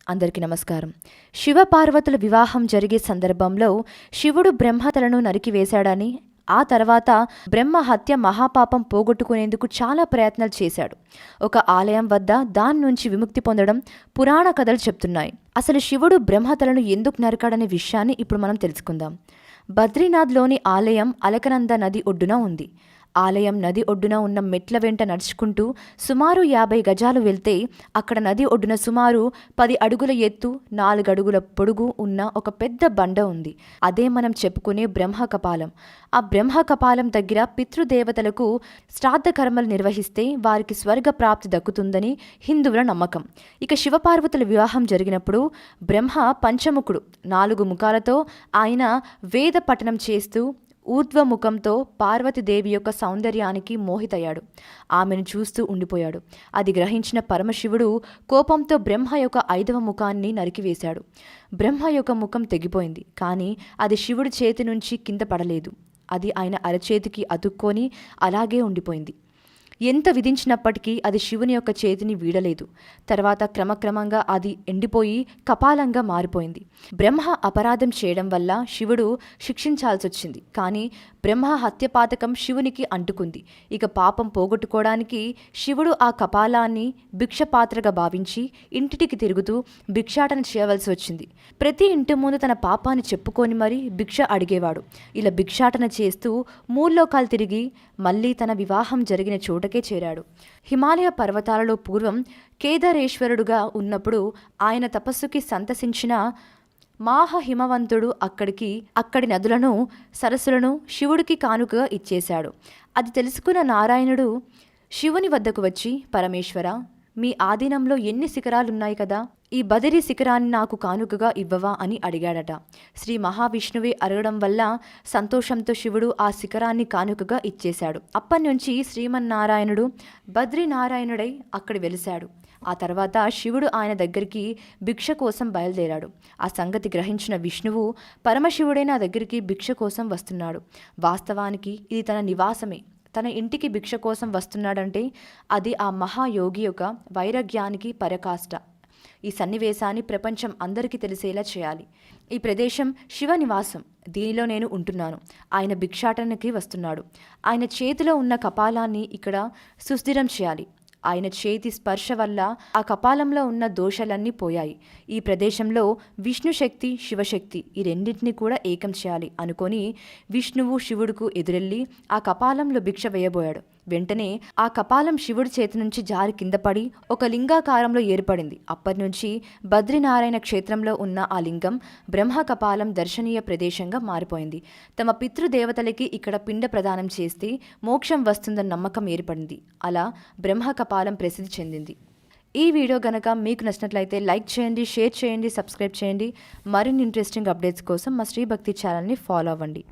అందరికీ నమస్కారం. శివపార్వతుల వివాహం జరిగే సందర్భంలో శివుడు బ్రహ్మ తలను నరికివేశాడని, ఆ తర్వాత బ్రహ్మ హత్య మహాపాపం పోగొట్టుకునేందుకు చాలా ప్రయత్నాలు చేశాడు. ఒక ఆలయం వద్ద దాని నుంచి విముక్తి పొందడం పురాణ కథలు చెప్తున్నాయి. అసలు శివుడు బ్రహ్మ తలను ఎందుకు నరికాడనే విషయాన్ని ఇప్పుడు మనం తెలుసుకుందాం. బద్రీనాథ్లోని ఆలయం అలకనంద నది ఒడ్డున ఉంది. ఆలయం నది ఒడ్డున ఉన్న మెట్ల వెంట నడుచుకుంటూ సుమారు 50 గజాలు వెళ్తే అక్కడ నది ఒడ్డున సుమారు 10 అడుగుల ఎత్తు 4 అడుగుల పొడుగు ఉన్న ఒక పెద్ద బండ ఉంది. అదే మనం చెప్పుకునే బ్రహ్మ కపాలం. ఆ బ్రహ్మ కపాలం దగ్గర పితృదేవతలకు శ్రాద్ధ కర్మలు నిర్వహిస్తే వారికి స్వర్గ ప్రాప్తి దక్కుతుందని హిందువుల నమ్మకం. ఇక శివపార్వతుల వివాహం జరిగినప్పుడు బ్రహ్మ పంచముఖుడు 4 ముఖాలతో ఆయన వేద పఠనం చేస్తూ ఊర్ధ్వముఖంతో పార్వతీదేవి యొక్క సౌందర్యానికి మోహితయ్యాడు. ఆమెను చూస్తూ ఉండిపోయాడు. అది గ్రహించిన పరమశివుడు కోపంతో బ్రహ్మ యొక్క 5వ ముఖాన్ని నరికివేశాడు. బ్రహ్మ యొక్క ముఖం తెగిపోయింది, కానీ అది శివుడి చేతి నుంచి కింద పడలేదు. అది ఆయన అరచేతికి అతుక్కొని అలాగే ఉండిపోయింది. ఎంత విధించినప్పటికీ అది శివుని యొక్క చేతిని వీడలేదు. తర్వాత క్రమక్రమంగా అది ఎండిపోయి కపాలంగా మారిపోయింది. బ్రహ్మ అపరాధం చేయడం వల్ల శివుడు శిక్షించాల్సొచ్చింది. కానీ బ్రహ్మ హత్యపాతకం శివునికి అంటుకుంది. ఇక పాపం పోగొట్టుకోవడానికి శివుడు ఆ కపాలాన్ని భిక్షపాత్రగా భావించి ఇంటికి తిరుగుతూ భిక్షాటన చేయవలసి వచ్చింది. ప్రతి ఇంటి ముందు తన పాపాన్ని చెప్పుకొని మరీ భిక్ష అడిగేవాడు. ఇలా భిక్షాటన చేస్తూ మూల్లోకాలు తిరిగి మళ్ళీ తన వివాహం జరిగిన చోటకే చేరాడు. హిమాలయ పర్వతాలలో పూర్వం కేదారేశ్వరుడుగా ఉన్నప్పుడు ఆయన తపస్సుకి సంతసించిన మాహ హిమవంతుడు అక్కడి నదులను సరస్సులను శివుడికి కానుకగా ఇచ్చేశాడు. అది తెలుసుకున్న నారాయణుడు శివుని వద్దకు వచ్చి, పరమేశ్వర, మీ ఆధీనంలో ఎన్ని శిఖరాలున్నాయి కదా, ఈ బదిరి శిఖరాన్ని నాకు కానుకగా ఇవ్వవా అని అడిగాడట. శ్రీ మహావిష్ణువే అడగడం వల్ల సంతోషంతో శివుడు ఆ శిఖరాన్ని కానుకగా ఇచ్చేశాడు. అప్పటినుంచి శ్రీమన్నారాయణుడు బద్రీనారాయణుడై అక్కడ వెలిశాడు. ఆ తర్వాత శివుడు ఆయన దగ్గరికి భిక్ష కోసం బయలుదేరాడు. ఆ సంగతి గ్రహించిన విష్ణువు, పరమశివుడే నా దగ్గరికి భిక్ష కోసం వస్తున్నాడు. వాస్తవానికి ఇది తన నివాసమే. తన ఇంటికి భిక్ష కోసం వస్తున్నాడంటే అది ఆ మహాయోగి యొక్క వైరాగ్యానికి పరకాష్ట. ఈ సన్నివేశాన్ని ప్రపంచం అందరికీ తెలిసేలా చేయాలి. ఈ ప్రదేశం శివ నివాసం. దీనిలో నేను ఉంటున్నాను. ఆయన భిక్షాటనకి వస్తున్నాడు. ఆయన చేతిలో ఉన్న కపాలాన్ని ఇక్కడ సుస్థిరం చేయాలి. ఆయన చేతి స్పర్శ వల్ల ఆ కపాలంలో ఉన్న దోషాలన్నీ పోయాయి. ఈ ప్రదేశంలో విష్ణు శక్తి, శివశక్తి ఈ రెండింటినీ కూడా ఏకం చేయాలి అనుకొని విష్ణువు శివుడుకు ఎదురెళ్ళి ఆ కపాలంలో భిక్ష వేయబోయాడు. వెంటనే ఆ కపాలం శివుడి చేతి నుంచి జారి కింద పడి ఒక లింగాకారంలో ఏర్పడింది. అప్పటి నుంచి బద్రీనారాయణ క్షేత్రంలో ఉన్న ఆ లింగం బ్రహ్మ కపాలం దర్శనీయ ప్రదేశంగా మారిపోయింది. తమ పితృదేవతలకి ఇక్కడ పిండ ప్రదానం చేస్తే మోక్షం వస్తుందన్న నమ్మకం ఏర్పడింది. అలా బ్రహ్మ కపాలం ప్రసిద్ధి చెందింది. ఈ వీడియో గనక మీకు నచ్చినట్లయితే లైక్ చేయండి, షేర్ చేయండి, సబ్స్క్రైబ్ చేయండి. మరిన్ని ఇంట్రెస్టింగ్ అప్డేట్స్ కోసం మా శ్రీ భక్తి ఛానల్ని ఫాలో అవ్వండి.